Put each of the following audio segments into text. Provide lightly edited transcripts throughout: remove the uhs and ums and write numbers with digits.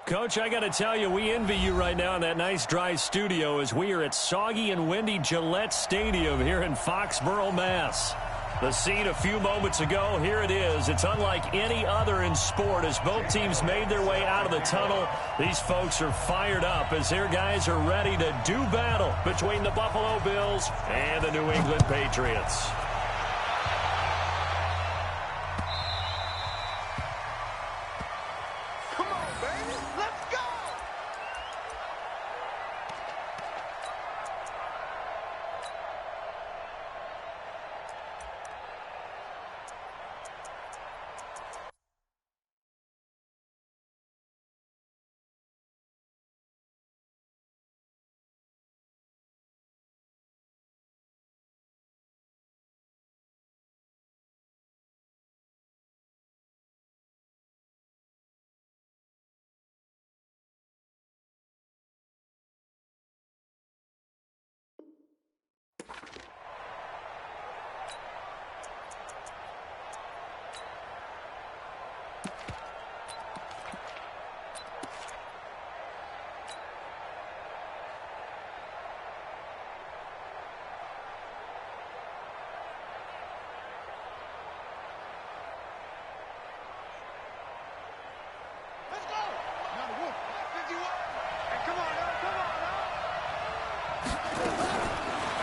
Coach, I got to tell you, we envy you right now in that nice dry studio as we are at soggy and windy Gillette Stadium here in Foxborough, Mass. The scene a few moments ago, here it is. It's unlike any other in sport as both teams made their way out of the tunnel. These folks are fired up as their guys are ready to do battle between the Buffalo Bills and the New England Patriots.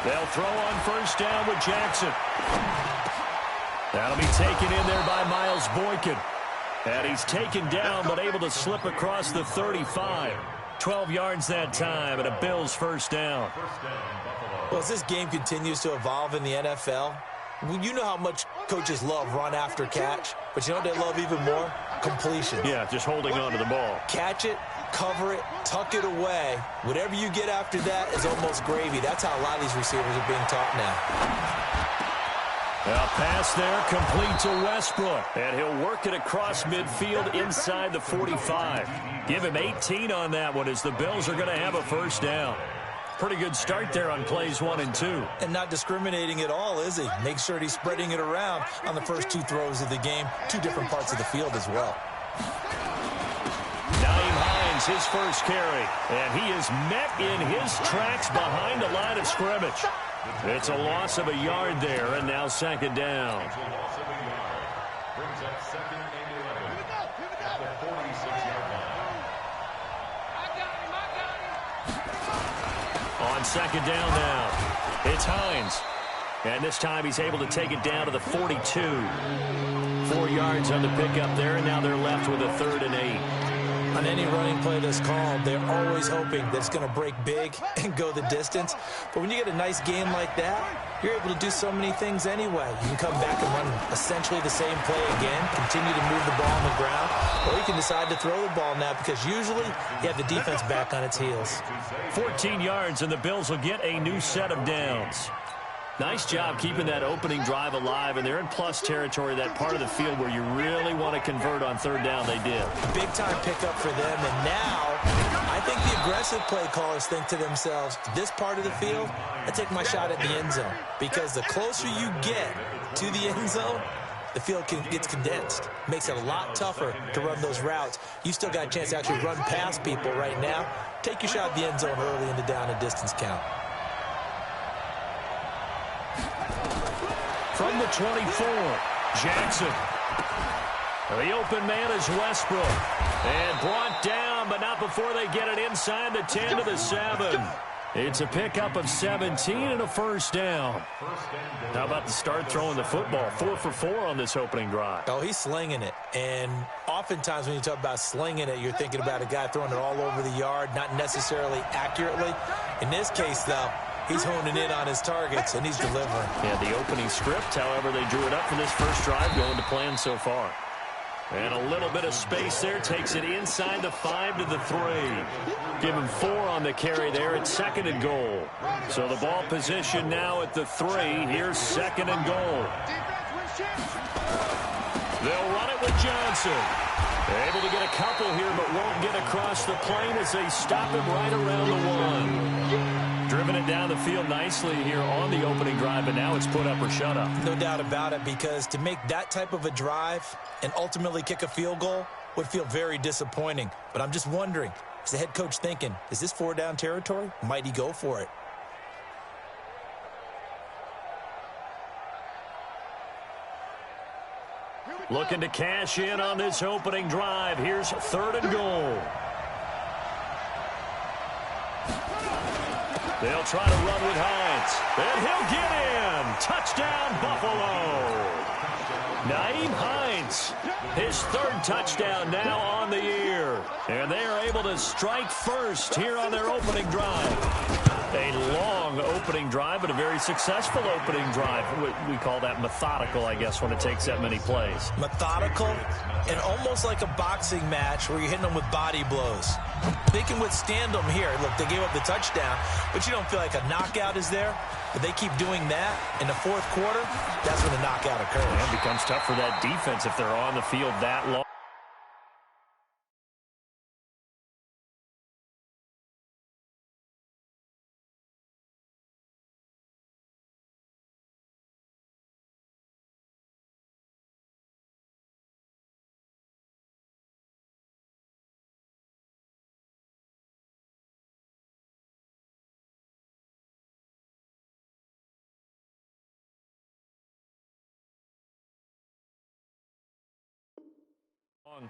They'll throw on first down with Jackson. That'll be taken in there by Miles Boykin. And he's taken down but able to slip across the 35. 12 yards that time and a Bills first down. Well, as this game continues to evolve in the NFL, you know how much coaches love run after catch, but you know what they love even more? Completion. Yeah, just holding on to the ball. Catch it, cover it, tuck it away. Whatever you get after that is almost gravy. That's how a lot of these receivers are being taught now. A pass there complete to Westbrook. And he'll work it across midfield inside the 45. Give him 18 on that one as the Bills are going to have a first down. Pretty good start there on plays 1 and 2. And not discriminating at all, is he? Make sure he's spreading it around on the first 2 throws of the game. 2 different parts of the field as well. Nyheim Hines, his first carry. And he is met in his tracks behind the line of scrimmage. It's a loss of a yard there, and now second down. Brings up second and 11 at the 46-yard line. On second down now, it's Hines. And this time he's able to take it down to the 42. 4 yards on the pickup there, and now they're left with a 3rd and 8. On any running play that's called, they're always hoping that it's going to break big and go the distance. But when you get a nice game like that, you're able to do so many things anyway. You can come back and run essentially the same play again, continue to move the ball on the ground, or you can decide to throw the ball now because usually you have the defense back on its heels. 14 yards, and the Bills will get a new set of downs. Nice job keeping that opening drive alive, and they're in plus territory, that part of the field where you really want to convert on 3rd down. They did. Big-time pickup for them, and now I think the aggressive play callers think to themselves, this part of the field, I take my shot at the end zone, because the closer you get to the end zone, the field gets condensed. Makes it a lot tougher to run those routes. You still got a chance to actually run past people right now. Take your shot at the end zone early in the down and distance count. From the 24, Jackson. The open man is Westbrook. And brought down, but not before they get it inside the 10 to the 7. It's a pickup of 17 and a first down. How about the start throwing the football? 4 for 4 on this opening drive. Oh, he's slinging it. And oftentimes when you talk about slinging it, you're thinking about a guy throwing it all over the yard, not necessarily accurately. In this case, though, he's honing in on his targets, and he's delivering. Yeah, the opening script, however, they drew it up for this first drive going to plan so far. And a little bit of space there, takes it inside the 5 to the 3. Give him 4 on the carry there at 2nd and goal. So the ball position now at the 3. Here's 2nd and goal. They'll run it with Johnson. Able to get a couple here, but won't get across the plane as they stop him right around the 1. Driven it down the field nicely here on the opening drive, but now it's put up or shut up. No doubt about it, because to make that type of a drive and ultimately kick a field goal, would feel very disappointing. But I'm just wondering, is the head coach thinking, is this 4-down territory? Might he go for it? Looking to cash in on this opening drive. Here's 3rd and goal. They'll try to run with Hines. And he'll get in. Touchdown, Buffalo. Nyheim Hines, his 3rd touchdown now on the year. And they are able to strike first here on their opening drive. A long opening drive, but a very successful opening drive. We call that methodical, I guess, when it takes that many plays. Methodical and almost like a boxing match where you're hitting them with body blows. They can withstand them here. Look, they gave up the touchdown, but you don't feel like a knockout is there. But they keep doing that in the 4th quarter, that's when the knockout occurs. And it becomes tough for that defense if they're on the field that long.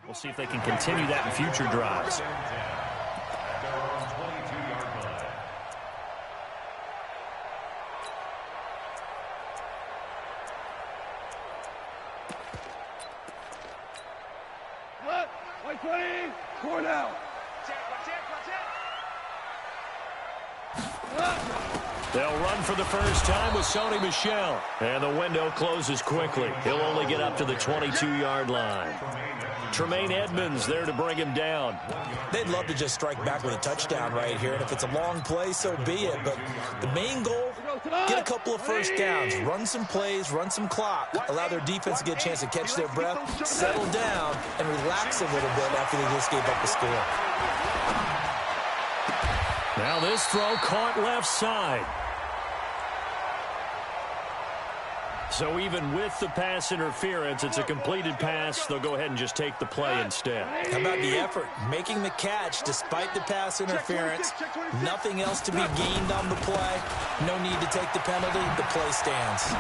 We'll see if they can continue that in future drives. White 20, 4 down. They'll run for the first time with Sony Michel. And the window closes quickly. He'll only get up to the 22-yard line. Tremaine Edmonds there to bring him down. They'd love to just strike back with a touchdown right here, and if it's a long play, so be it. But the main goal, get a couple of first downs, run some plays, run some clock, allow their defense to get a chance to catch their breath, settle down, and relax a little bit after they just gave up the score. Now this throw caught left side. So even with the pass interference, it's a completed pass. They'll go ahead and just take the play instead. How about the effort? Making the catch despite the pass interference. Nothing else to be gained on the play. No need to take the penalty. The play stands.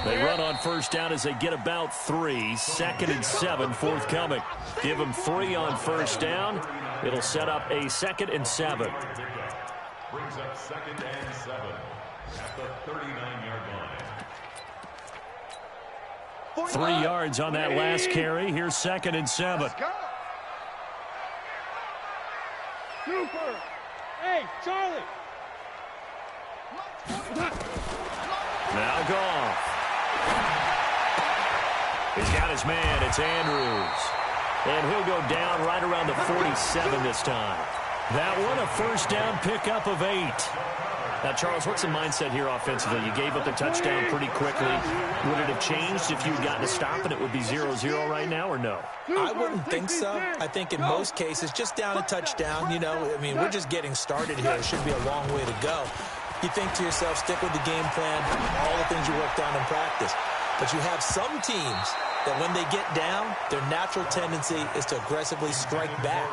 They run on first down as they get about 3. 2nd and 7 forthcoming. Give them 3 on first down. It'll set up a 2nd and 7. Brings up 2nd and 7 at the 39-yard line. 3 yards on that last carry. Here's 2nd and 7. Super. Hey, Charlie. Now Goff. He's got his man. It's Andrews. And he'll go down right around the 47 this time. That one, a first down pickup of 8. Now, Charles, what's the mindset here offensively? You gave up the touchdown pretty quickly. Would it have changed if you had gotten a stop and it would be 0-0 right now, or no? I wouldn't think so. I think in most cases, just down a touchdown, you know, I mean, we're just getting started here. It should be a long way to go. You think to yourself, stick with the game plan, all the things you worked on in practice. But you have some teams that when they get down, their natural tendency is to aggressively strike back.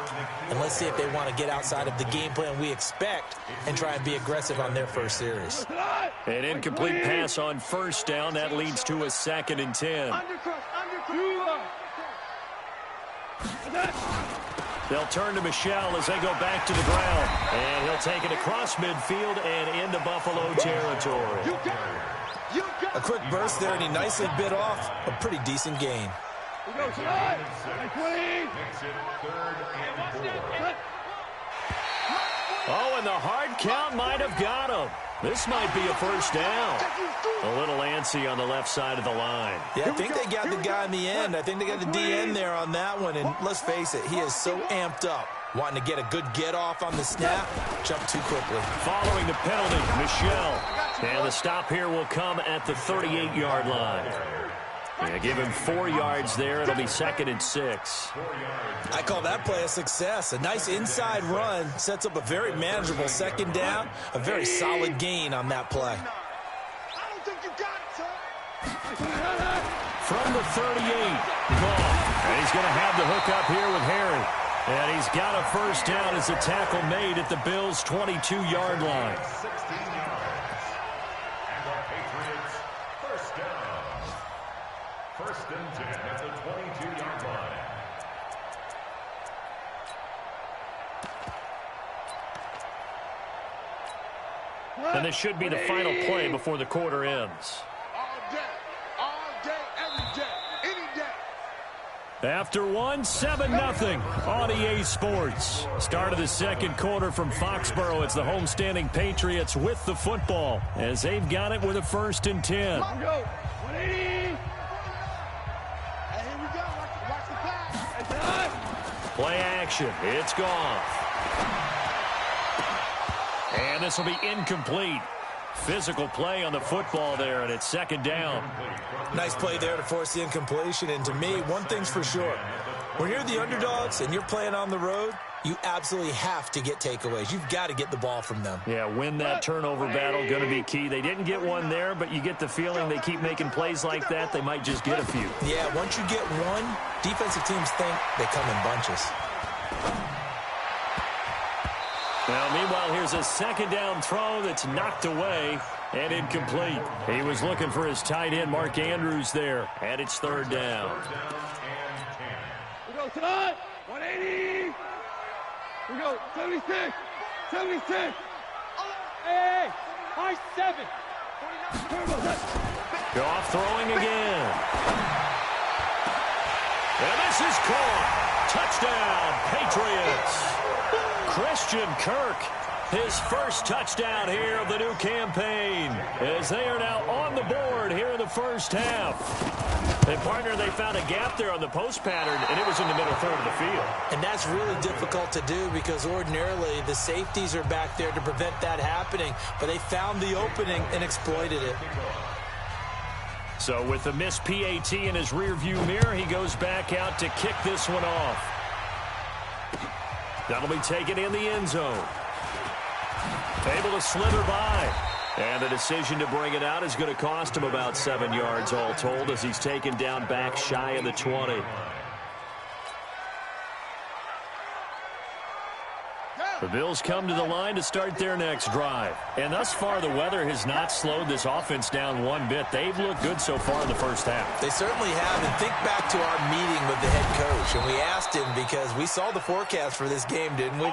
And let's see if they want to get outside of the game plan we expect and try and be aggressive on their first series. An incomplete pass on first down. That leads to a 2nd and 10. They'll turn to Michel as they go back to the ground. And he'll take it across midfield and into Buffalo territory. A quick burst there, and he nicely bit off a pretty decent gain. Oh, and the hard count might have got him. This might be a first down. A little antsy on the left side of the line. Yeah, I think they got the guy in the end. I think they got the DN there on that one. And let's face it, he is so amped up, wanting to get a good get-off on the snap, jumped too quickly. Following the penalty, Michel. And the stop here will come at the 38-yard line. Yeah, give him 4 yards there. It'll be 2nd and 6. I call that play a success. A nice inside run sets up a very manageable 2nd down. A very solid gain on that play. from the 38. Gone. And he's going to have the hook up here with Harry. And he's got a first down as a tackle made at the Bills' 22-yard line. 16 yards. And the Patriots, first down. First and 10 at the 22-yard line. And this should be the final play before the quarter ends. All day, every day, any day. After one, 7-0 on EA Sports. Start of the second quarter from Foxborough. It's the homestanding Patriots with the football as they've got it with a 1st and 10. Here we go. 180. Hey, here we go. Watch the pass. Play action. It's gone. And this will be incomplete. Physical play on the football there, and it's 2nd down. Nice play there to force the incompletion. And to me, one thing's for sure. When you're the underdogs and you're playing on the road, you absolutely have to get takeaways. You've got to get the ball from them. Yeah, win that turnover battle, going to be key. They didn't get one there, but you get the feeling they keep making plays like that, they might just get a few. Yeah, once you get one, defensive teams think they come in bunches. Now, meanwhile, here's a 2nd down throw that's knocked away and incomplete. He was looking for his tight end, Mark Andrews, there, and it's 3rd down. We go, son. 180. We go, 76. 76. Hey, high 7. Goff throwing again. And this is caught. Touchdown, Patriots. Christian Kirk, his first touchdown here of the new campaign, as they are now on the board here in the first half. And, partner, they found a gap there on the post pattern, and it was in the middle third of the field. And that's really difficult to do because ordinarily the safeties are back there to prevent that happening, but they found the opening and exploited it. So with the missed PAT in his rearview mirror, he goes back out to kick this one off. That'll be taken in the end zone. Able to slither by. And the decision to bring it out is going to cost him about 7 yards all told as he's taken down back shy of the 20. The Bills come to the line to start their next drive. And thus far, the weather has not slowed this offense down one bit. They've looked good so far in the first half. They certainly have. And think back to our meeting with the head coach. And we asked him because we saw the forecast for this game, didn't we?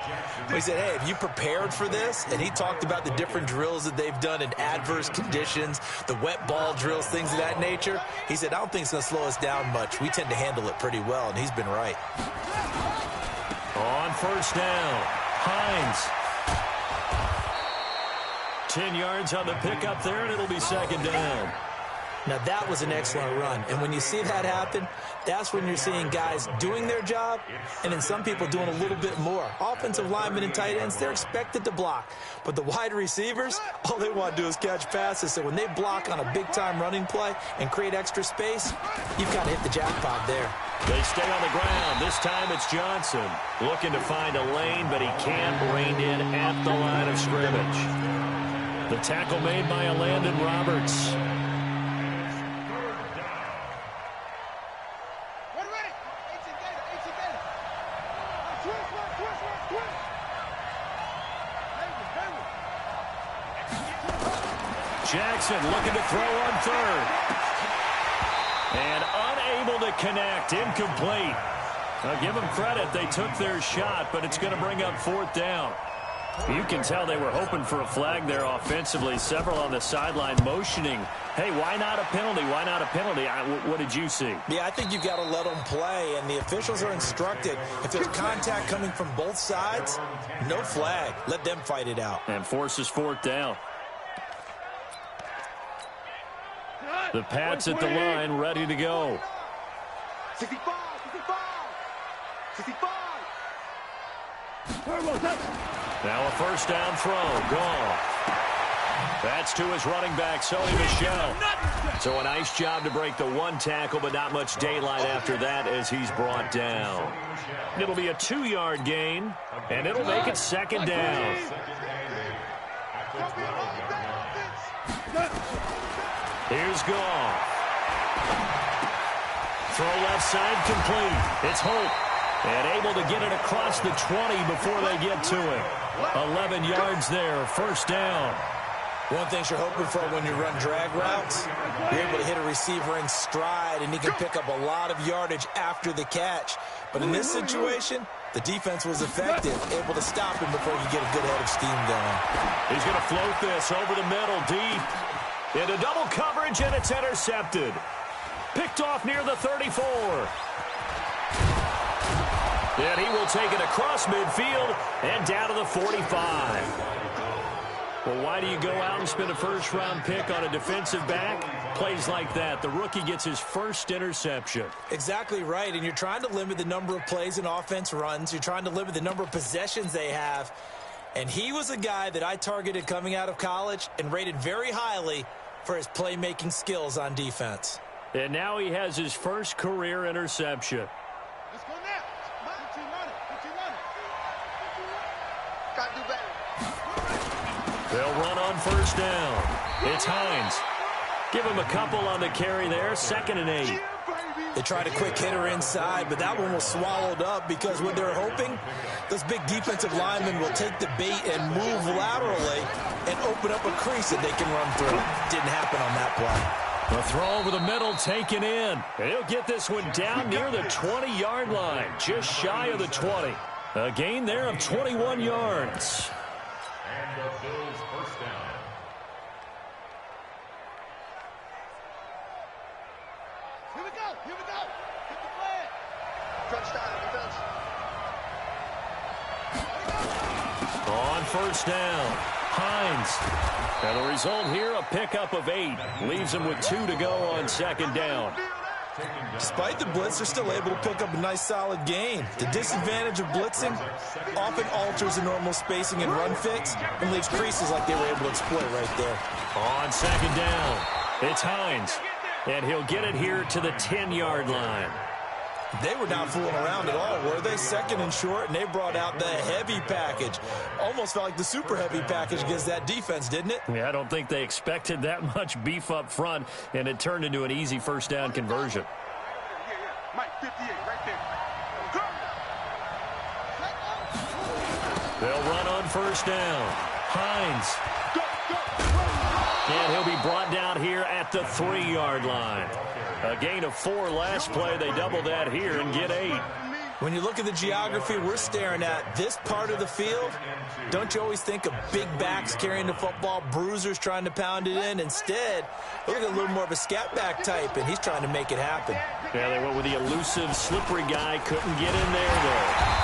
We said, hey, have you prepared for this? And he talked about the different drills that they've done in adverse conditions, the wet ball drills, things of that nature. He said, I don't think it's going to slow us down much. We tend to handle it pretty well, and he's been right. On first down. Hines. 10 yards on the pickup there, and it'll be 2nd down. Now, that was an excellent run. And when you see that happen, that's when you're seeing guys doing their job and then some people doing a little bit more. Offensive linemen and tight ends, they're expected to block. But the wide receivers, all they want to do is catch passes. So when they block on a big-time running play and create extra space, you've got to hit the jackpot there. They stay on the ground. This time it's Johnson looking to find a lane, but he can't rein in at the line of scrimmage. The tackle made by Landon Roberts. Jackson looking to throw on 3rd. And unable to connect. Incomplete. Now give them credit. They took their shot, but it's going to bring up 4th down. You can tell they were hoping for a flag there offensively. Several on the sideline motioning. Hey, why not a penalty? Why not a penalty? What did you see? Yeah, I think you've got to let them play, and the officials are instructed. If there's contact coming from both sides, no flag. Let them fight it out. And forces 4th down. The Pats at the line, ready to go. 65, 65, 65. Now a first down throw. Gone. That's to his running back, Sony Michel. So a nice job to break the one tackle, but not much daylight after that as he's brought down. It'll be a 2-yard gain, and it'll make it 2nd down. Here's Goff. Throw left side complete. It's Holt. And able to get it across the 20 before they get to it. 11 yards there, first down. One thing you're hoping for when you run drag routes, you're able to hit a receiver in stride, and he can pick up a lot of yardage after the catch. But in this situation, the defense was effective, able to stop him before he get a good head of steam going. He's going to float this over the middle, deep. Into double coverage, and it's intercepted. Picked off near the 34. And he will take it across midfield and down to the 45. Well, why do you go out and spend a first-round pick on a defensive back? Plays like that. The rookie gets his first interception. Exactly right, and you're trying to limit the number of plays an offense runs. You're trying to limit the number of possessions they have. And he was a guy that I targeted coming out of college and rated very highly for his playmaking skills on defense. And now he has his first career interception. Let's go now. Put your money. Put your money. Gotta do better. They'll run on first down. It's Hines. Give him a couple on the carry there. 2nd and 8. They tried a quick hitter inside, but that one was swallowed up because what they're hoping, those big defensive linemen will take the bait and move laterally and open up a crease that they can run through. Didn't happen on that play. The throw over the middle taken in. He'll get this one down near the 20-yard line, just shy of the 20. A gain there of 21 yards. And the Bills first down. Here we go. Here we go. Hit the flag. Touchdown defense. On first down, Hines. And the result here, a pickup of 8. Leaves him with 2 to go on 2nd down. Despite the blitz, they're still able to pick up a nice solid gain. The disadvantage of blitzing often alters the normal spacing and run fix and leaves creases like they were able to exploit right there. On 2nd down, it's Hines. And he'll get it here to the 10-yard line. They were not fooling around at all, were they? 2nd and short, and they brought out the heavy package. Almost felt like the super heavy package against that defense, didn't it? Yeah, I don't think they expected that much beef up front, and it turned into an easy first down conversion. Yeah. Mike, 58, right there. They'll run on first down. Hines. And he'll be brought down here at the 3-yard line. A gain of 4 last play. They double that here and get 8. When you look at the geography we're staring at, this part of the field, don't you always think of big backs carrying the football, bruisers trying to pound it in? Instead, look at a little more of a scat back type, and he's trying to make it happen. Yeah, they went with the elusive, slippery guy. Couldn't get in there, though.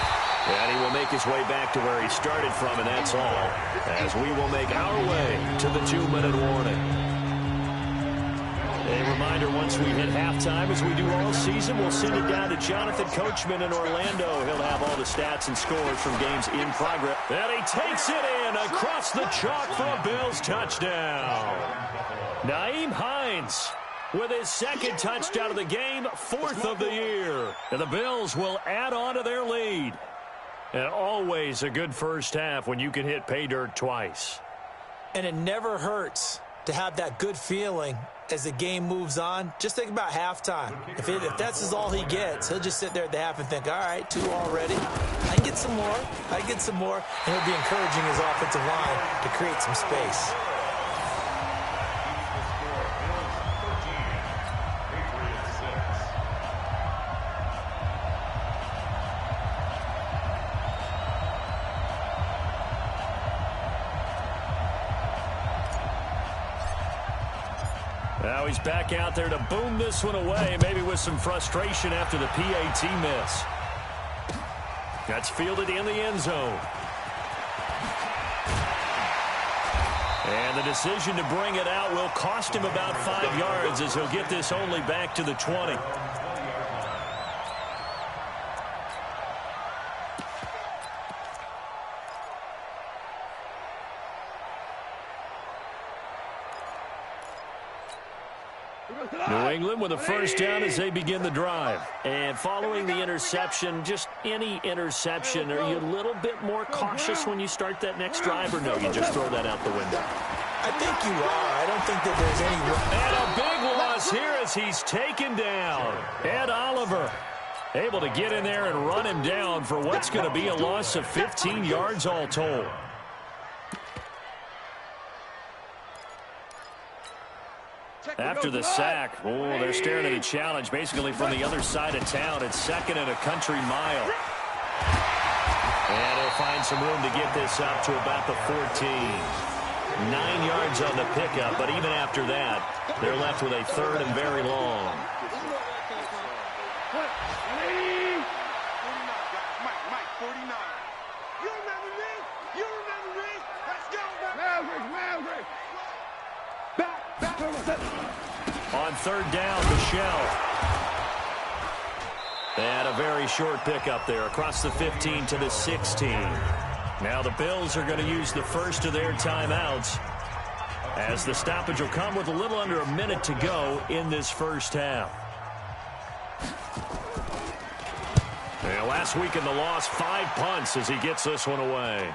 And he will make his way back to where he started from, and that's all, as we will make our way to the 2-minute warning. A reminder, once we hit halftime, as we do all season, we'll send it down to Jonathan Coachman in Orlando. He'll have all the stats and scores from games in progress. And he takes it in across the chalk for a Bills touchdown. Nyheim Hines with his 2nd touchdown of the game, 4th of the year. And the Bills will add on to their lead. And always a good first half when you can hit pay dirt twice. And it never hurts to have that good feeling as the game moves on. Just think about halftime. If that's all he gets, he'll just sit there at the half and think, all right, 2 already. I can get some more. I can get some more. And he'll be encouraging his offensive line to create some space. Now he's back out there to boom this one away, maybe with some frustration after the PAT miss. That's fielded in the end zone. And the decision to bring it out will cost him about 5 yards as he'll get this only back to the 20. New England with a first down as they begin the drive. And following the interception, just any interception, are you a little bit more cautious when you start that next drive, or no, you just throw that out the window? I think you are. I don't think that there's any... And a big one loss here as he's taken down. Ed Oliver able to get in there and run him down for what's going to be a loss of 15 yards all told. After the sack, they're staring at a challenge basically from the other side of town. It's 2nd and a country mile. And he'll find some room to get this up to about the 14. 9 yards on the pickup, but even after that, they're left with a 3rd and very long. Mike, 49. You remember me? You remember me? Let's go, Maverick. Back. On 3rd down, Michelle. And a very short pickup there across the 15 to the 16. Now the Bills are going to use the first of their timeouts as the stoppage will come with a little under a minute to go in this first half. And last week in the loss, 5 punts as he gets this one away.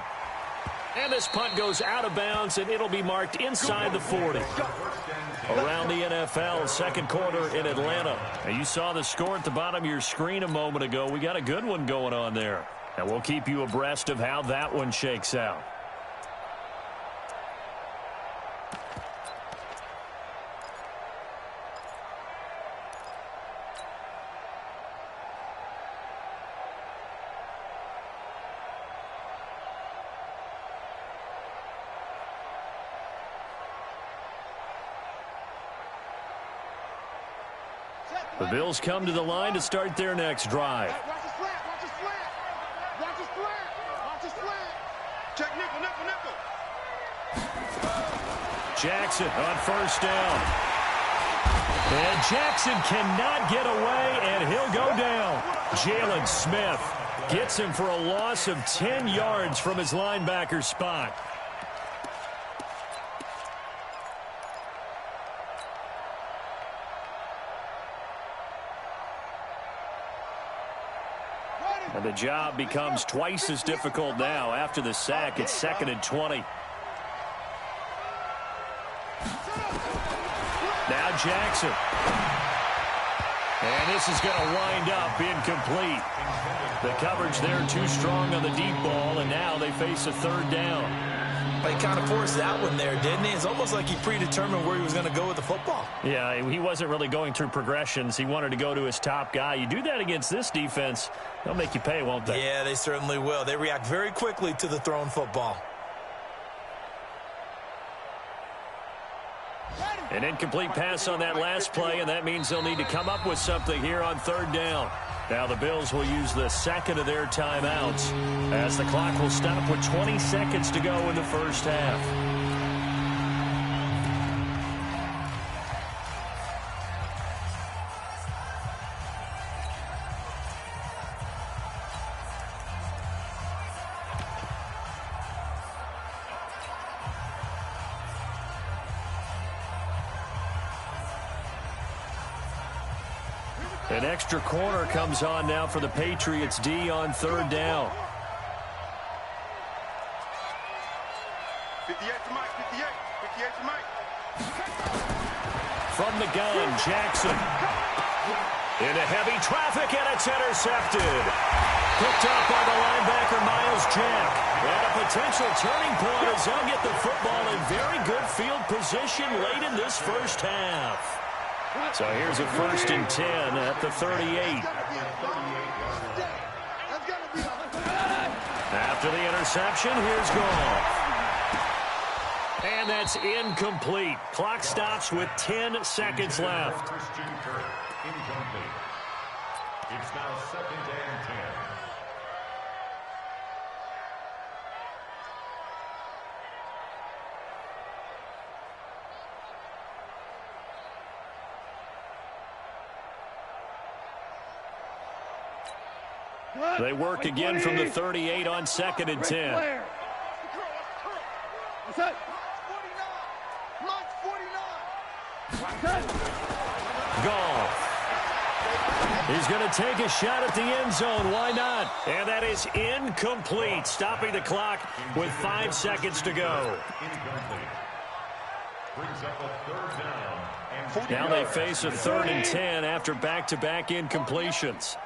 And this punt goes out of bounds, and it'll be marked inside the 40. Around the NFL, second quarter in Atlanta. And you saw the score at the bottom of your screen a moment ago. We got a good one going on there. And we'll keep you abreast of how that one shakes out. The Bills come to the line to start their next drive. Watch the slant. Check nickel. Jackson on 1st down. And Jackson cannot get away, and he'll go down. Jalen Smith gets him for a loss of 10 yards from his linebacker spot. And the job becomes twice as difficult now. After the sack, it's 2nd and 20. Now Jackson. And this is going to wind up incomplete. The coverage there too strong on the deep ball, and now they face a 3rd down. He kind of forced that one there, didn't he? It's almost like he predetermined where he was going to go with the football. Yeah, he wasn't really going through progressions. He wanted to go to his top guy. You do that against this defense, they'll make you pay, won't they? Yeah, they certainly will. They react very quickly to the thrown football. An incomplete pass on that last play, and that means they'll need to come up with something here on 3rd down. Now the Bills will use the second of their timeouts as the clock will stop with 20 seconds to go in the first half. An extra corner comes on now for the Patriots D on 3rd down. 58 to Mike. From the gun, Jackson. Into heavy traffic, and it's intercepted. Picked up by the linebacker, Miles Jack. And a potential turning point as they'll get the football in very good field position late in this first half. So here's a 1st and 10 at the 38. After the interception, here's Goff. And that's incomplete. Clock stops with 10 seconds left. Incomplete. It's now 2nd and 10. They work again from the 38 on 2nd and 10. What's that? 49. Goff. He's going to take a shot at the end zone. Why not? And that is incomplete, stopping the clock with 5 seconds to go. Incomplete. Brings up a 3rd down and Now they face a 3rd and 10 after back-to-back incompletions.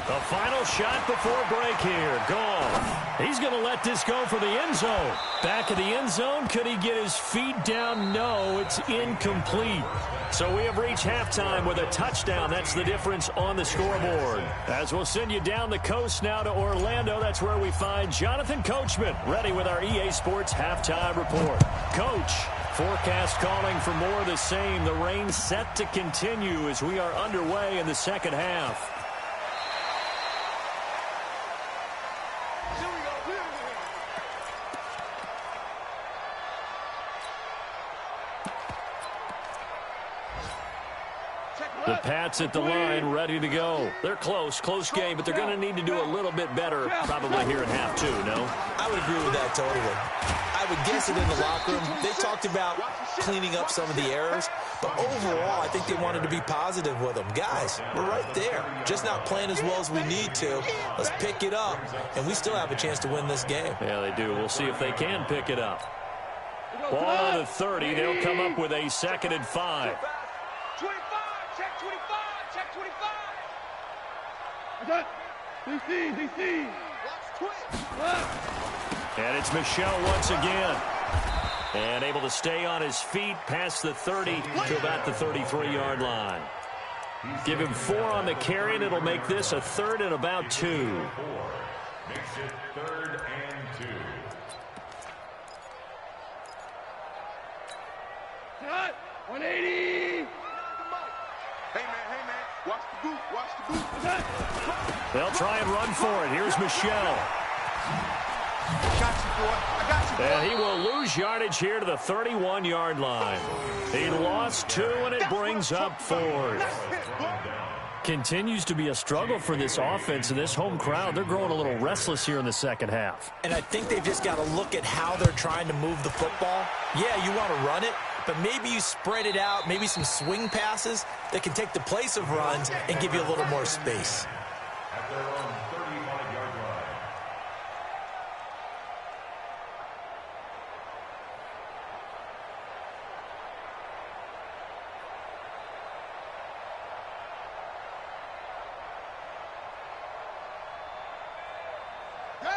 The final shot before break here. Gone. He's going to let this go for the end zone. Back of the end zone. Could he get his feet down? No, it's incomplete. So we have reached halftime with a touchdown. That's the difference on the scoreboard. As we'll send you down the coast now to Orlando, that's where we find Jonathan Coachman ready with our EA Sports halftime report. Coach, forecast calling for more of the same. The rain set to continue as we are underway in the second half. The Pats at the line, ready to go. They're close game, but they're going to need to do a little bit better probably here in half two, no? I would agree with that totally. I would guess it in the locker room. They talked about cleaning up some of the errors, but overall, I think they wanted to be positive with them. Guys, we're right there. Just not playing as well as we need to. Let's pick it up, and we still have a chance to win this game. Yeah, they do. We'll see if they can pick it up. Ball on the 30. They'll come up with a 2nd and 5. 25, check 25, check 25. DC. And it's Michel once again. And able to stay on his feet past the 30 to about the 33-yard line. Give him 4 on the carry, and it'll make this a 3rd and about 2. Makes it 3rd and 2. Cut. 180. Hey, man. Watch the boot. They'll try and run for it. Here's Michel. I got you, boy. And he will lose yardage here to the 31-yard line. He lost 2, and it brings up 4th. Continues to be a struggle for this offense and this home crowd. They're growing a little restless here in the second half. And I think they've just got to look at how they're trying to move the football. Yeah, you want to run it, but maybe you spread it out, maybe some swing passes that can take the place of runs and give you a little more space. At their own 35-yard line.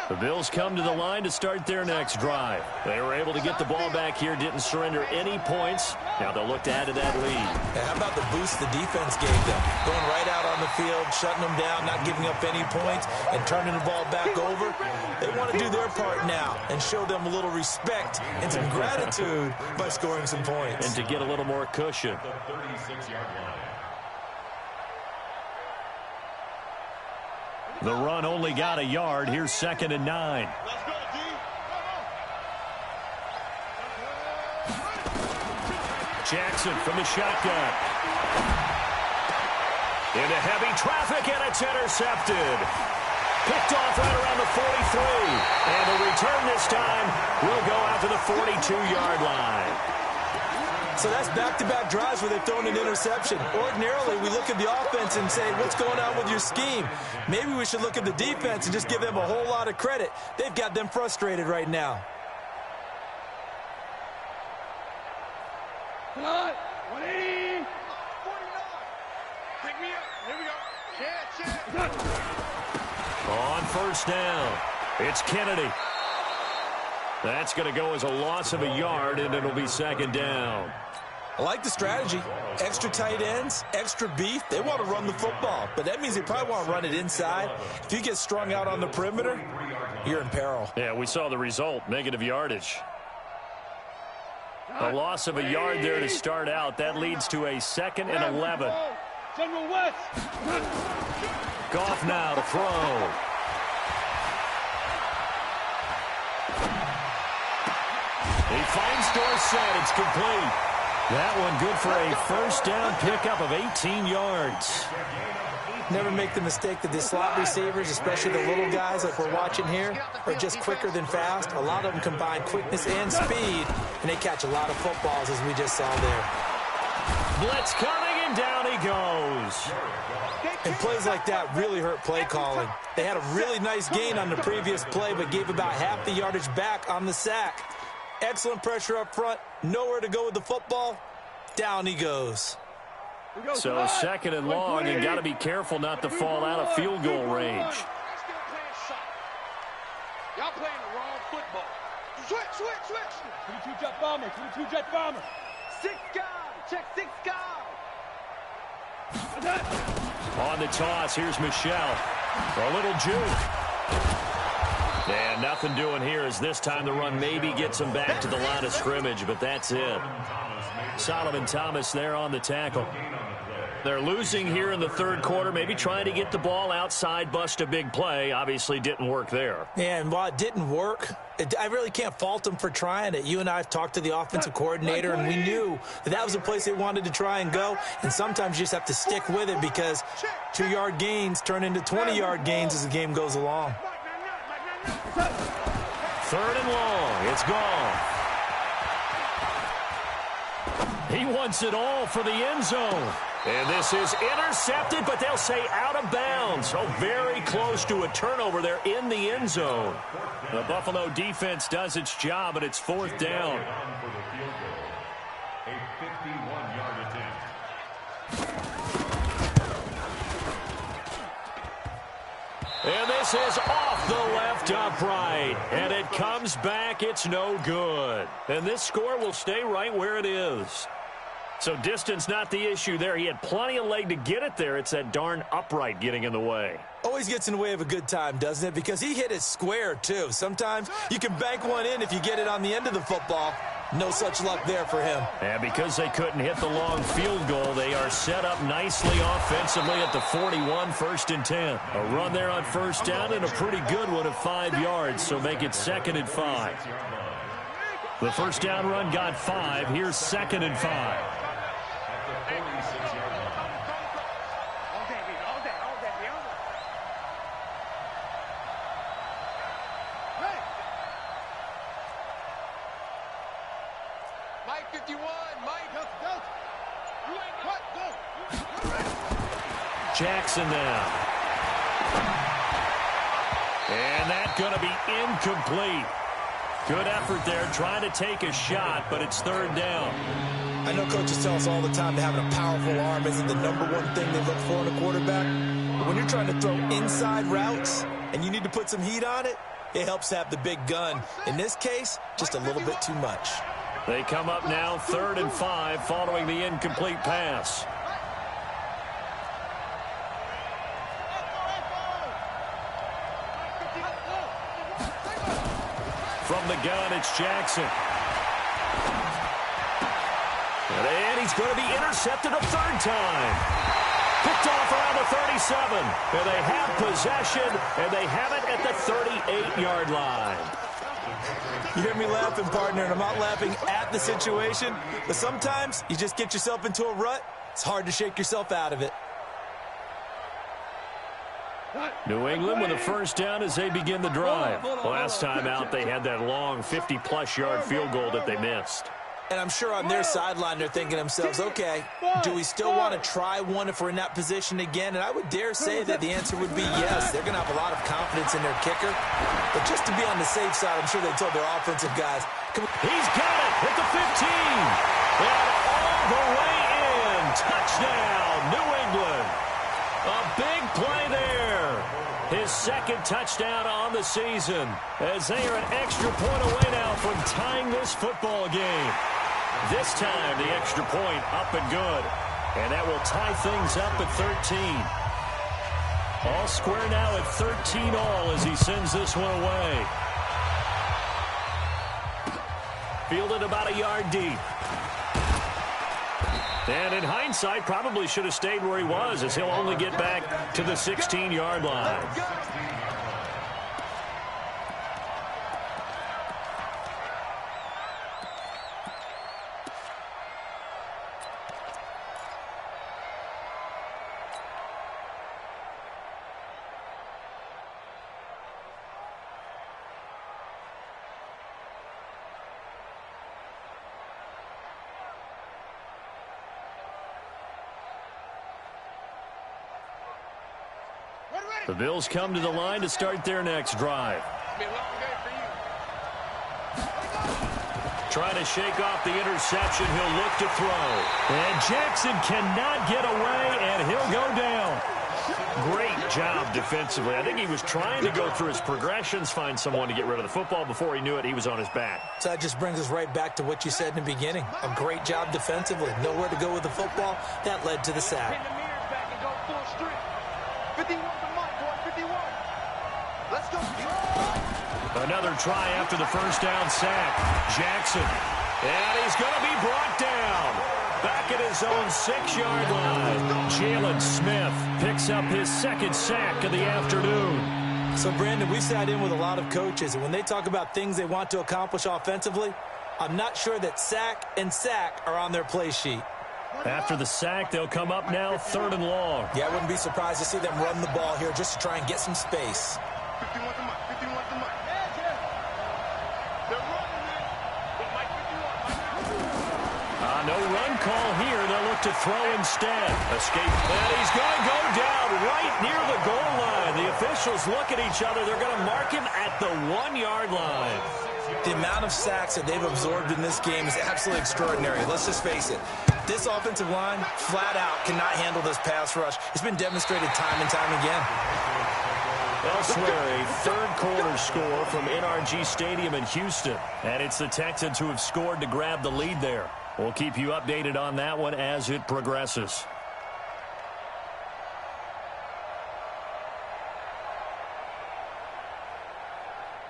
The Bills come to the line to start their next drive. They were able to get the ball back here, didn't surrender any points. Now they'll look to add to that lead. And how about the boost the defense gave them? Going right out on the field, shutting them down, not giving up any points, and turning the ball back over. They want to do their part now and show them a little respect and some gratitude by scoring some points. And to get a little more cushion. The 36-yard line. The run only got a yard. Here's 2nd and 9. Let's go, D. Jackson from the shotgun. Into heavy traffic, and it's intercepted. Picked off right around the 43. And the return this time will go out to the 42-yard line. So that's back-to-back drives where they've thrown an interception. Ordinarily, we look at the offense and say, what's going on with your scheme? Maybe we should look at the defense and just give them a whole lot of credit. They've got them frustrated right now. Cut. 180. 49. Pick me up. Here we go. Check. On 1st down, it's Kennedy. That's going to go as a loss of a yard, and it'll be 2nd down. I like the strategy. Extra tight ends, extra beef. They want to run the football, but that means they probably want to run it inside. If you get strung out on the perimeter, you're in peril. Yeah, we saw the result, negative yardage. A loss of a yard there to start out. That leads to a 2nd and 11. General West. Goff now to throw. He finds Dorsett. It's complete. That one good for a 1st down pickup of 18 yards. Never make the mistake that the slot receivers, especially the little guys like we're watching here, are just quicker than fast. A lot of them combine quickness and speed, and they catch a lot of footballs, as we just saw there. Blitz coming, and down he goes. And plays like that really hurt play calling. They had a really nice gain on the previous play, but gave about half the yardage back on the sack. Excellent pressure up front. Nowhere to go with the football. Down he goes. So second and long, and got to be careful not to fall out of field goal range. Y'all playing the wrong football. Switch. 22 jet bomber. 6 guys. Check 6 guys. On the toss, here's Michelle. A little juke. And nothing doing here as this time the run maybe gets him back to the line of scrimmage, but that's it. Solomon Thomas there on the tackle. They're losing here in the third quarter, maybe trying to get the ball outside, bust a big play. Obviously didn't work there. Yeah, and while it didn't work, I really can't fault them for trying it. You and I have talked to the offensive coordinator, and we knew that was a place they wanted to try and go. And sometimes you just have to stick with it because 2-yard gains turn into 20-yard gains as the game goes along. Third and long. It's gone. He wants it all for the end zone. And this is intercepted, but they'll say out of bounds. So very close to a turnover there in the end zone. The Buffalo defense does its job, but it's fourth down. A 51-yard attempt. And this is off the left upright. And it comes back. It's no good. And this score will stay right where it is. So distance not the issue there. He had plenty of leg to get it there. It's that darn upright getting in the way. Always gets in the way of a good time, doesn't it? Because he hit it square, too. Sometimes you can bank one in if you get it on the end of the football. No such luck there for him. And because they couldn't hit the long field goal, they are set up nicely offensively at the 41, 1st and 10. A run there on first down and a pretty good one of 5 yards, so make it 2nd and 5. The first down run got 5. Here's 2nd and 5. Jackson now. And that's going to be incomplete. Good effort there, trying to take a shot, but it's 3rd down. I know coaches tell us all the time that having a powerful arm isn't the #1 thing they look for in a quarterback. But when you're trying to throw inside routes and you need to put some heat on it, it helps to have the big gun. In this case, just a little bit too much. They come up now 3rd and 5 following the incomplete pass. From the gun, it's Jackson. And he's going to be intercepted a 3rd time. Picked off around the 37. And they have possession, and they have it at the 38-yard line. You hear me laughing, partner, and I'm not laughing at the situation. But sometimes you just get yourself into a rut. It's hard to shake yourself out of it. New England with a first down as they begin the drive. Last time out, they had that long 50-plus yard field goal that they missed. And I'm sure on their sideline they're thinking to themselves, okay, do we still want to try one if we're in that position again? And I would dare say that the answer would be yes. They're going to have a lot of confidence in their kicker. But just to be on the safe side, I'm sure they told their offensive guys. He's got it at the 15. And all the way in. Touchdown, New England. A big play there. His 2nd touchdown on the season as they are an extra point away now from tying this football game. This time, the extra point up and good. And that will tie things up at 13. All square now at 13 all as he sends this one away. Fielded about a yard deep. And in hindsight, probably should have stayed where he was as he'll only get back to the 16-yard line. The Bills come to the line to start their next drive. Trying to shake off the interception. He'll look to throw. And Jackson cannot get away, and he'll go down. Great job defensively. I think he was trying to go through his progressions, find someone to get rid of the football. Before he knew it, he was on his back. So that just brings us right back to what you said in the beginning. A great job defensively. Nowhere to go with the football. That led to the sack. Pin the mirrors back and go full strength. 51 to Mike, boy, 51. Let's go. Another try after the first down sack. Jackson. And he's going to be brought down. Back at his own 6-yard line. Jalen Smith picks up his second sack of the afternoon. So, Brandon, we sat in with a lot of coaches, and when they talk about things they want to accomplish offensively, I'm not sure that sack and sack are on their play sheet. After the sack, they'll come up now 3rd and long. Yeah, I wouldn't be surprised to see them run the ball here just to try and get some space. 51 to Mike, 51 to Mike. They're running, man. But Mike 51. No run call here. They'll look to throw instead. Escape. And he's going to go down right near the goal line. The officials look at each other. They're going to mark him at the 1-yard line. The amount of sacks that they've absorbed in this game is absolutely extraordinary. Let's just face it. This offensive line, flat out, cannot handle this pass rush. It's been demonstrated time and time again. Elsewhere, a third-quarter score from NRG Stadium in Houston. And it's the Texans who have scored to grab the lead there. We'll keep you updated on that one as it progresses.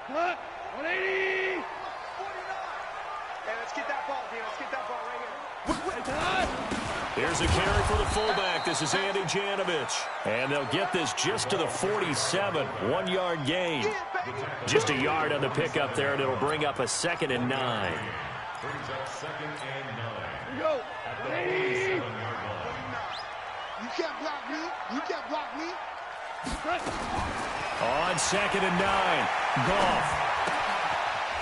Cut. 180. 49. Hey, let's get that ball, Dean. Let's get that ball right here. Here's a carry for the fullback. This is Andy Janovich. And they'll get this just to the 47. 1-yard gain. Just a yard on the pickup there, and it'll bring up a 2nd and 9. Brings up 2nd and 9. Here we go. 180. You can't block me. You can't block me. On 2nd and 9. Goff.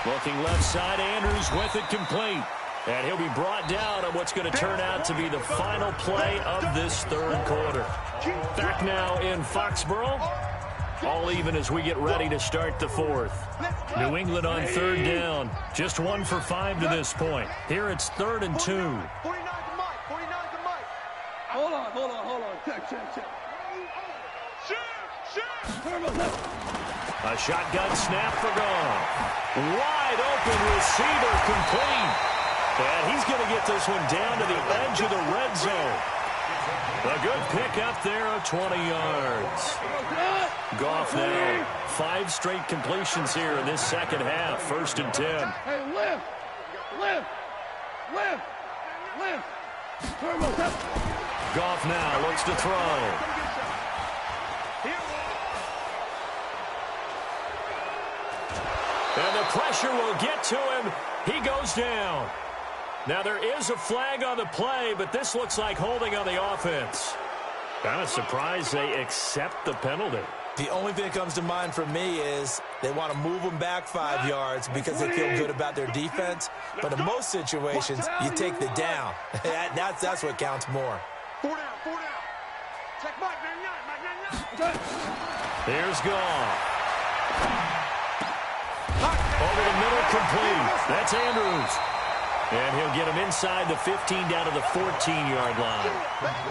Looking left side, Andrews with it complete. And he'll be brought down on what's going to turn out to be the final play of this 3rd quarter. Back now in Foxborough. All even as we get ready to start the 4th. New England on 3rd down. Just 1 for 5 to this point. Here it's 3rd and 2. 49 to Mike. 49 to Mike. Hold on. Check. Shoot. A shotgun snap for Goff. Wide open receiver complete. And he's going to get this one down to the edge of the red zone. A good pick up there of 20 yards. Goff now 5 straight completions here in this second half. 1st and 10. Hey, lift. Goff now looks to throw. And the pressure will get to him. He goes down. Now there is a flag on the play, but this looks like holding on the offense. Kind of surprised they accept the penalty. The only thing that comes to mind for me is they want to move them back 5 yards because they feel good about their defense. But in most situations, you take the down. That's what counts more. 4 down. Check Mike 99. Here's Goff. Over the middle, complete. That's Andrews. And he'll get him inside the 15 down to the 14-yard line.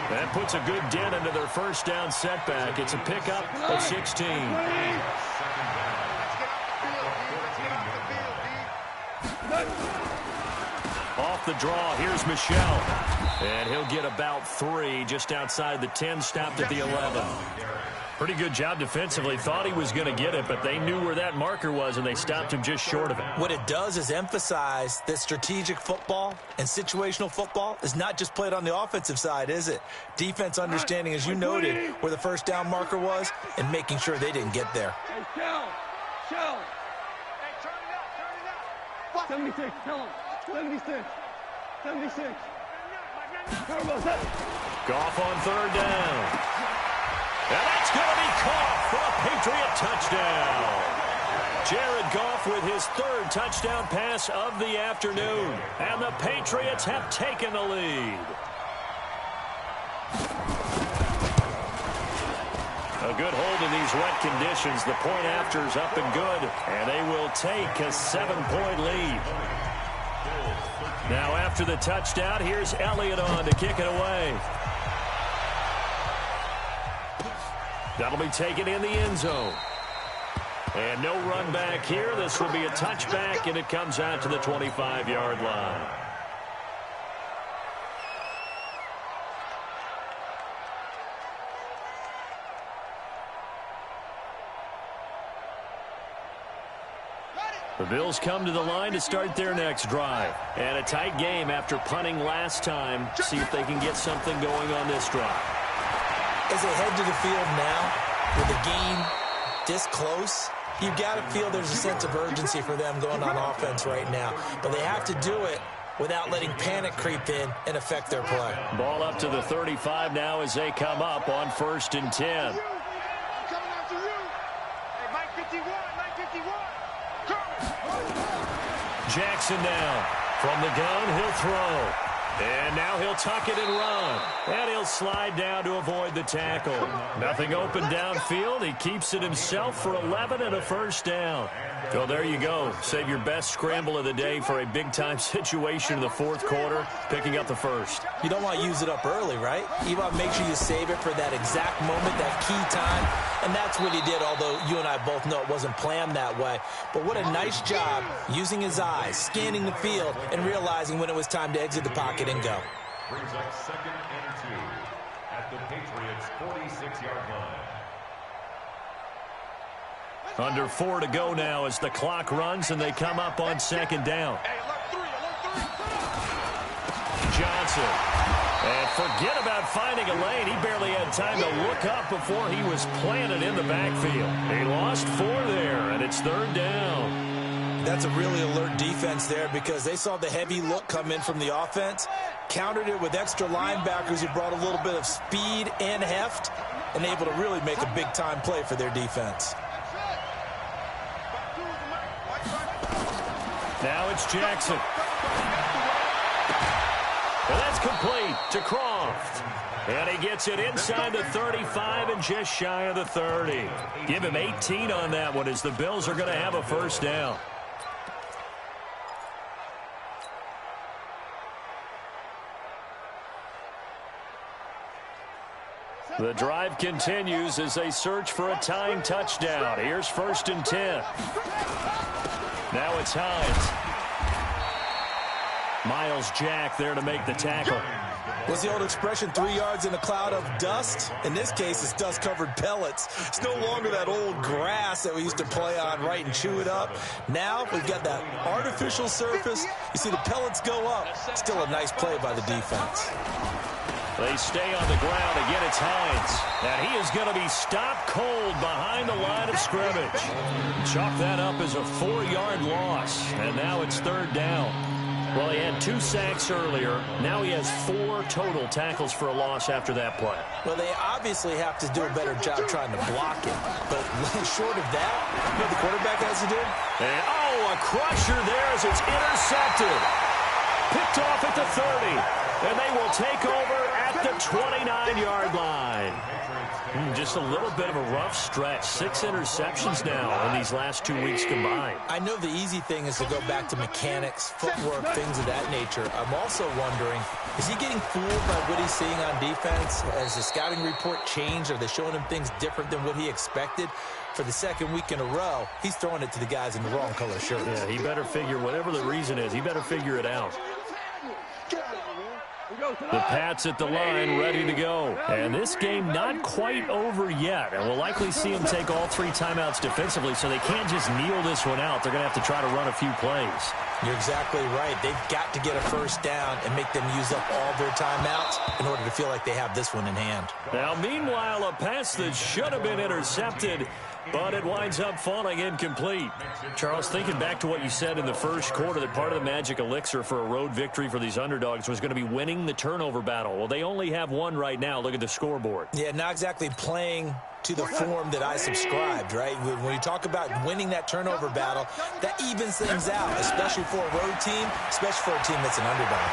That puts a good dent into their first down setback. It's a pickup of 16. Off the draw, here's Michelle. And he'll get about 3 just outside the 10, stopped at the 11. Pretty good job defensively. Thought he was going to get it, but they knew where that marker was, and they stopped him just short of it. What it does is emphasize that strategic football and situational football is not just played on the offensive side, is it? Defense understanding, as you noted, where the first down marker was and making sure they didn't get there. Hey, Shell. Hey, turn it up. 76, tell him. 76. Goff on 3rd down. And that's going to be caught for a Patriot touchdown. Jared Goff with his 3rd touchdown pass of the afternoon. And the Patriots have taken the lead. A good hold in these wet conditions. The point after is up and good. And they will take a 7-point lead. Now after the touchdown, here's Elliott on to kick it away. That'll be taken in the end zone. And no run back here. This will be a touchback, and it comes out to the 25-yard line. The Bills come to the line to start their next drive. And a tight game after punting last time. See if they can get something going on this drive. As they head to the field now, with the game this close, you've got to feel there's a sense of urgency for them going on offense right now. But they have to do it without letting panic creep in and affect their play. Ball up to the 35 now as they come up on 1st and 10. I'm coming after you. Hey, Mike 51, Mike 51. Jackson down. From the gun, he'll throw. And now he'll tuck it and run. And he'll slide down to avoid the tackle. Nothing open downfield. He keeps it himself for 11 and a first down. So there you go. Save your best scramble of the day for a big-time situation in the fourth quarter, picking up the first. You don't want to use it up early, right? You want to make sure you save it for that exact moment, that key time. And that's what he did, although you and I both know it wasn't planned that way. But what a nice job using his eyes, scanning the field, and realizing when it was time to exit the pocket and go. Brings up 2nd and 2 at the Patriots' 46-yard line. Under 4 to go now as the clock runs and they come up on 2nd down. Johnson. And forget about finding a lane. He barely had time to look up before he was planted in the backfield. He lost 4 there, and it's 3rd down. That's a really alert defense there because they saw the heavy look come in from the offense, countered it with extra linebackers who brought a little bit of speed and heft, and able to really make a big-time play for their defense. Now it's Jackson. And that's complete to Croft. And he gets it inside the 35 and just shy of the 30. Give him 18 on that one as the Bills are going to have a first down. The drive continues as they search for a tying touchdown. Here's 1st and 10. Now it's Hines. Miles Jack there to make the tackle. What's the old expression, 3 yards in a cloud of dust? In this case, it's dust-covered pellets. It's no longer that old grass that we used to play on, right, and chew it up. Now we've got that artificial surface. You see the pellets go up. Still a nice play by the defense. They stay on the ground. Again, it's Hines. And he is going to be stopped cold behind the line of scrimmage. Chalk that up as a 4-yard loss. And now it's 3rd down. Well, he had 2 sacks earlier. Now he has 4 total tackles for a loss after that play. Well, they obviously have to do a better job trying to block it. But short of that, you know what the quarterback has to do? And, a crusher there as it's intercepted. Picked off at the 30. And they will take over at the 29-yard line. Just a little bit of a rough stretch. 6 interceptions now in these last 2 weeks combined. I know the easy thing is to go back to mechanics, footwork, things of that nature. I'm also wondering, is he getting fooled by what he's seeing on defense? Has the scouting report changed? Are they showing him things different than what he expected? For the 2nd week in a row, he's throwing it to the guys in the wrong color shirts. Yeah, he better figure, whatever the reason is, he better figure it out. The Pats at the line, ready to go. And this game not quite over yet. And we'll likely see them take all 3 timeouts defensively, so they can't just kneel this one out. They're going to have to try to run a few plays. You're exactly right. They've got to get a first down and make them use up all their timeouts in order to feel like they have this one in hand. Now, meanwhile, a pass that should have been intercepted, but it winds up falling incomplete. Charles, thinking back to what you said in the first quarter, that part of the magic elixir for a road victory for these underdogs was going to be winning the turnover battle. Well, they only have 1 right now. Look at the scoreboard. Yeah, not exactly playing to the form that I subscribed, right? When you talk about winning that turnover battle, that evens things out, especially for a road team, especially for a team that's an underdog.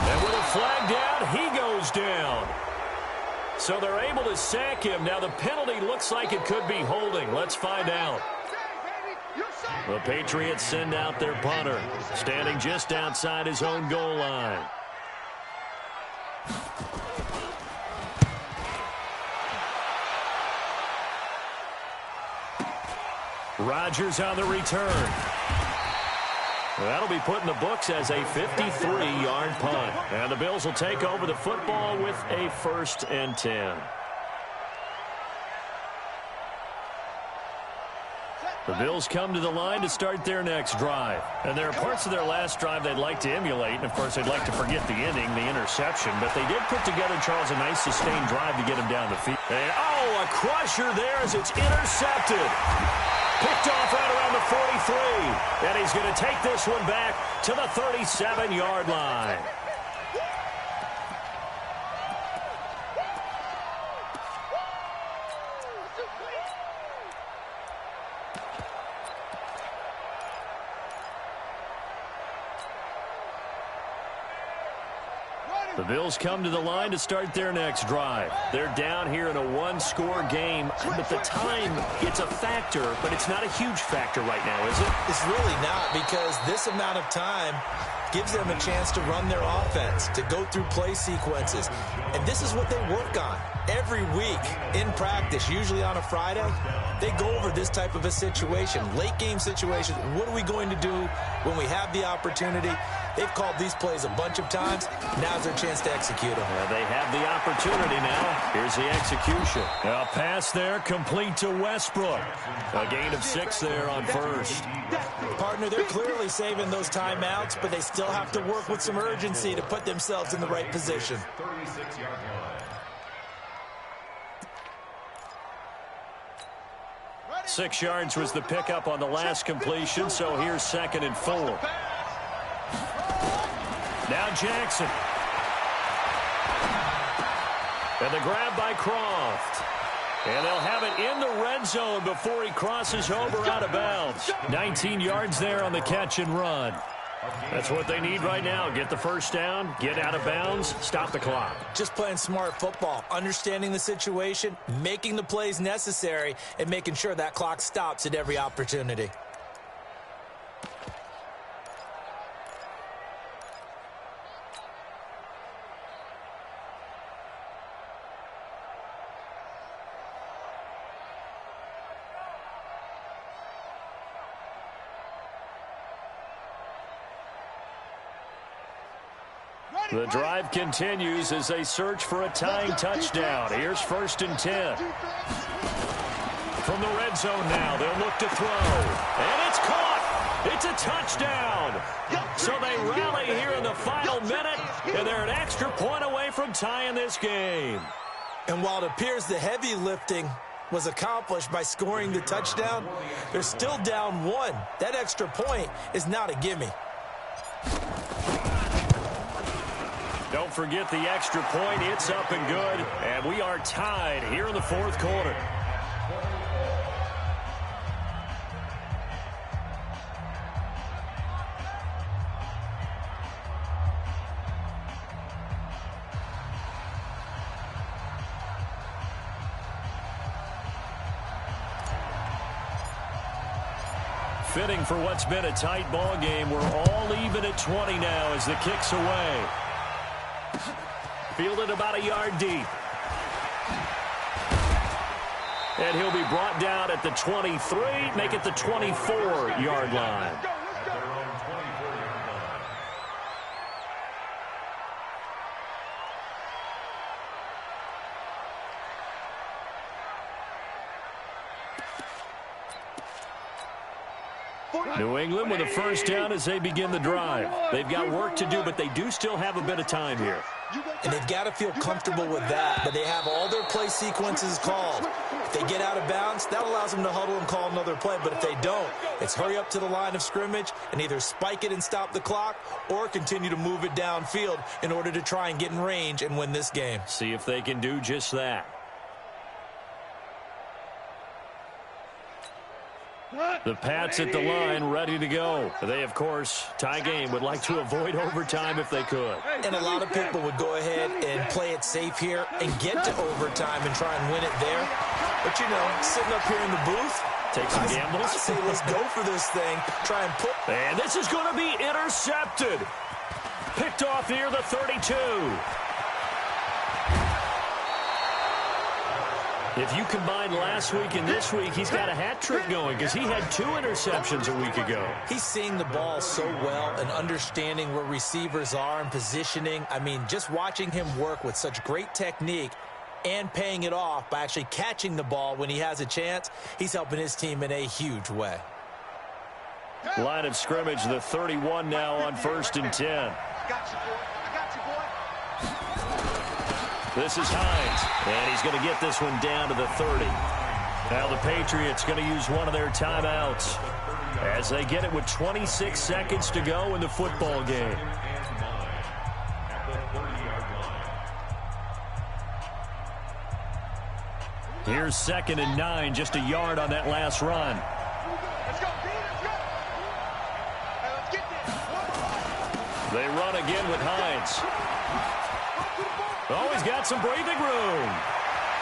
And with a flag down, he goes down. So they're able to sack him. Now the penalty looks like it could be holding. Let's find out. The Patriots send out their punter, standing just outside his own goal line. Rodgers on the return. That'll be put in the books as a 53-yard punt. And the Bills will take over the football with a 1st and 10. The Bills come to the line to start their next drive. And there are parts of their last drive they'd like to emulate. And, of course, they'd like to forget the ending, the interception. But they did put together, Charles, a nice sustained drive to get him down the field. And, oh, a crusher there as it's intercepted. Picked off right around the 43. And he's going to take this one back to the 37-yard line. The Bills come to the line to start their next drive. They're down here in a one-score game, but the time, it's a factor, but it's not a huge factor right now, is it? It's really not, because this amount of time gives them a chance to run their offense, to go through play sequences. And this is what they work on every week in practice, usually on a Friday. They go over this type of a situation, late-game situation. What are we going to do when we have the opportunity? They've called these plays a bunch of times. Now's their chance to execute them. They have the opportunity now. Here's the execution. A pass there, complete to Westbrook. A gain of 6 there on first. Partner, they're clearly saving those timeouts, but they still have to work with some urgency to put themselves in the right position. 36-yard line. 6 yards was the pickup on the last completion, so here's 2nd and 4. Now Jackson. And the grab by Croft. And they'll have it in the red zone before he crosses over out of bounds. 19 yards there on the catch and run. That's what they need right now. Get the first down, get out of bounds, stop the clock. Just playing smart football, understanding the situation, making the plays necessary, and making sure that clock stops at every opportunity. The drive continues as they search for a tying touchdown. Here's 1st and 10. From the red zone now, they'll look to throw. And it's caught. It's a touchdown. So they rally here in the final minute, and they're an extra point away from tying this game. And while it appears the heavy lifting was accomplished by scoring the touchdown, they're still down 1. That extra point is not a gimme. Don't forget the extra point. It's up and good. And we are tied here in the 4th quarter. Fitting for what's been a tight ball game. We're all even at 20 now as the kick's away. Fielded about a yard deep. And he'll be brought down at the 23, make it the 24-yard line. New England with a first down as they begin the drive. They've got work to do, but they do still have a bit of time here. And they've got to feel comfortable with that, but they have all their play sequences called. If they get out of bounds, that allows them to huddle and call another play, but if they don't, it's hurry up to the line of scrimmage and either spike it and stop the clock or continue to move it downfield in order to try and get in range and win this game. See if they can do just that. The Pats at the line, ready to go. They, of course, tie game, would like to avoid overtime if they could. And a lot of people would go ahead and play it safe here and get to overtime and try and win it there. But, you know, sitting up here in the booth, Take some gambles? I say let's go for this thing. Try and put. And this is going to be intercepted. Picked off near the 32. If you combine last week and this week, he's got a hat trick going because he had 2 interceptions a week ago. He's seeing the ball so well and understanding where receivers are and positioning. I mean, just watching him work with such great technique and paying it off by actually catching the ball when he has a chance, he's helping his team in a huge way. Line of scrimmage, the 31 now on 1st and 10. I got you, boy. I got you, boy. This is Hines, and he's going to get this one down to the 30. Now the Patriots going to use one of their timeouts as they get it with 26 seconds to go in the football game. Here's 2nd and 9, just a yard on that last run. Let's go, Pete. Let's go. Hey, let's get this. They run again with Hines. Oh, he's got some breathing room.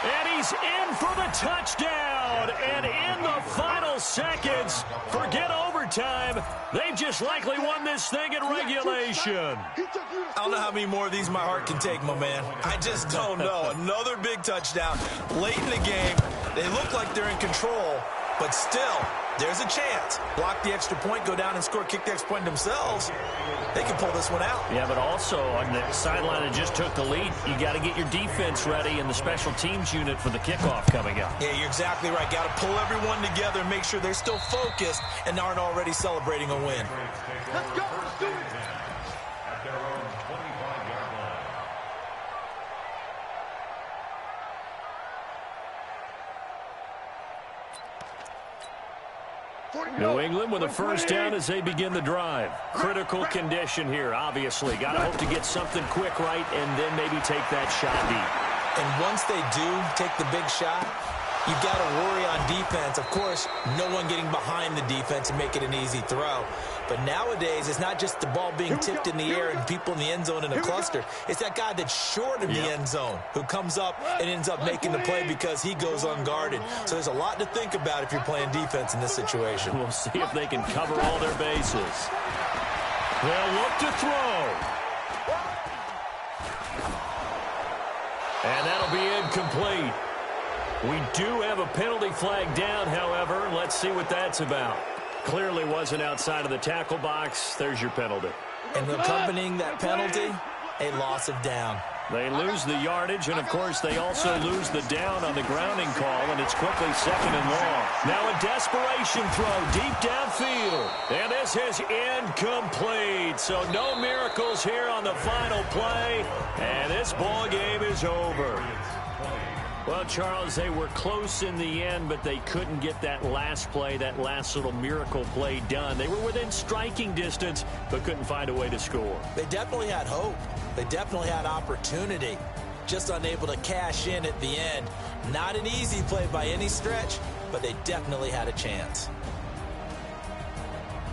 And he's in for the touchdown. And in the final seconds, forget overtime. They've just likely won this thing in regulation. I don't know how many more of these my heart can take, my man. I just don't know. Another big touchdown late in the game. They look like they're in control, but still, there's a chance. Block the extra point, go down and score, kick the extra point themselves. They can pull this one out. Yeah, but also on the sideline that just took the lead, you got to get your defense ready and the special teams unit for the kickoff coming up. Yeah, you're exactly right. Got to pull everyone together and make sure they're still focused and aren't already celebrating a win. Let's go. Let's do it. At their own 25-yard line. New England with a first down as they begin the drive. Critical condition here, obviously. Got to hope to get something quick right and then maybe take that shot deep. And once they do take the big shot, you've got to worry on defense. Of course, no one getting behind the defense and make it an easy throw. But nowadays, it's not just the ball being tipped in the air and people in the end zone in a cluster. It's that guy that's short of the end zone who comes up and ends up making the play because he goes unguarded. So there's a lot to think about if you're playing defense in this situation. We'll see if they can cover all their bases. They'll look to throw. And that'll be incomplete. We do have a penalty flag down, however. Let's see what that's about. Clearly wasn't outside of the tackle box. There's your penalty. And accompanying that penalty, a loss of down. They lose the yardage, and, of course, they also lose the down on the grounding call, and it's quickly 2nd and long. Now a desperation throw deep downfield, and this is incomplete. So no miracles here on the final play, and this ball game is over. Well, Charles, they were close in the end, but they couldn't get that last play, that last little miracle play done. They were within striking distance, but couldn't find a way to score. They definitely had hope. They definitely had opportunity. Just unable to cash in at the end. Not an easy play by any stretch, but they definitely had a chance.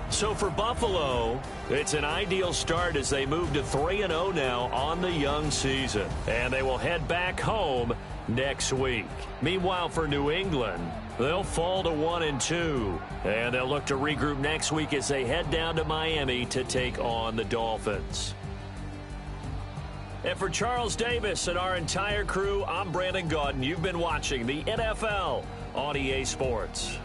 So for Buffalo, it's an ideal start as they move to 3-0 now on the young season. And they will head back home next week. Meanwhile, for New England, they'll fall to 1-2. And they'll look to regroup next week as they head down to Miami to take on the Dolphins. And for Charles Davis and our entire crew, I'm Brandon Gaudin. You've been watching the NFL on EA Sports.